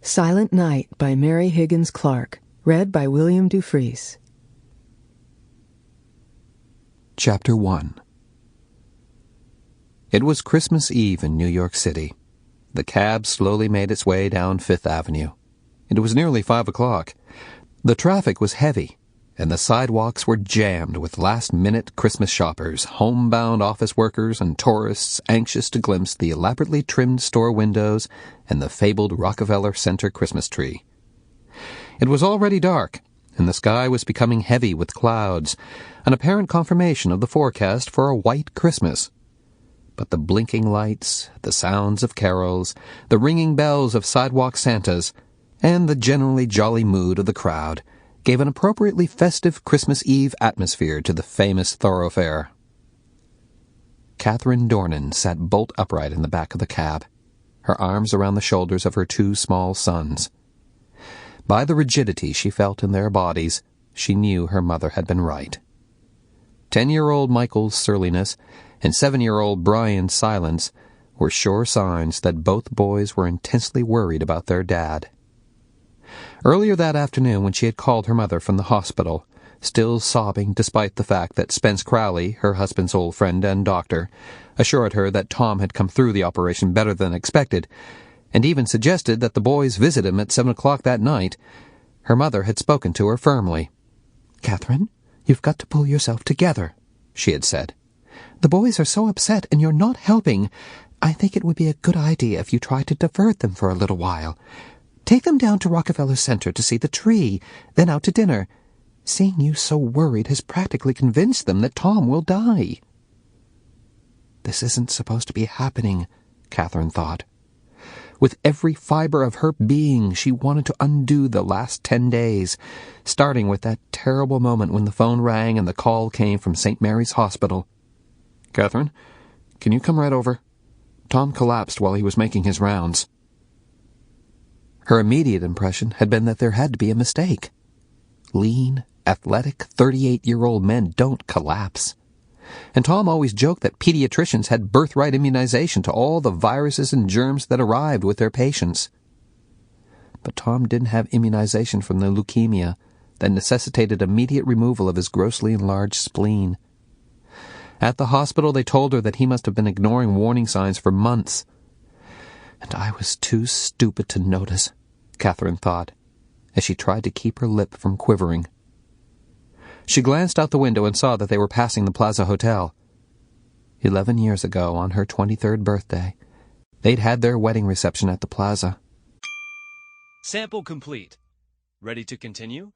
Silent Night by Mary Higgins Clark. Read by William Dufris. Chapter 1. It was Christmas Eve in New York City. The cab slowly made its way down Fifth Avenue. It was nearly 5 o'clock. The traffic was heavy, and the sidewalks were jammed with last-minute Christmas shoppers, homebound office workers, and tourists anxious to glimpse the elaborately trimmed store windows and the fabled Rockefeller Center Christmas tree. It was already dark, and the sky was becoming heavy with clouds, an apparent confirmation of the forecast for a white Christmas. But the blinking lights, the sounds of carols, the ringing bells of sidewalk Santas, and the generally jolly mood of the crowd gave an appropriately festive Christmas Eve atmosphere to the famous thoroughfare. Catherine Dornan sat bolt upright in the back of the cab, her arms around the shoulders of her 2 small sons. By the rigidity she felt in their bodies, she knew her mother had been right. 10-year-old Michael's surliness and 7-year-old Brian's silence were sure signs that both boys were intensely worried about their dad. Earlier that afternoon, when she had called her mother from the hospital, still sobbing despite the fact that Spence Crowley, her husband's old friend and doctor, assured her that Tom had come through the operation better than expected, and even suggested that the boys visit him at 7 o'clock that night, her mother had spoken to her firmly. "Catherine, you've got to pull yourself together," she had said. "The boys are so upset, and you're not helping. I think it would be a good idea if you tried to divert them for a little while. Take them down to Rockefeller Center to see the tree, then out to dinner. Seeing you so worried has practically convinced them that Tom will die." This isn't supposed to be happening, Catherine thought. With every fiber of her being, she wanted to undo the last 10 days, starting with that terrible moment when the phone rang and the call came from St. Mary's Hospital. "Catherine, can you come right over? Tom collapsed while he was making his rounds." Her immediate impression had been that there had to be a mistake. Lean, athletic, 38-year-old men don't collapse. And Tom always joked that pediatricians had birthright immunization to all the viruses and germs that arrived with their patients. But Tom didn't have immunization from the leukemia that necessitated immediate removal of his grossly enlarged spleen. At the hospital, they told her that he must have been ignoring warning signs for months. And I was too stupid to notice, Catherine thought, as she tried to keep her lip from quivering. She glanced out the window and saw that they were passing the Plaza Hotel. 11 years ago, on her 23rd birthday, they'd had their wedding reception at the Plaza. Sample complete. Ready to continue?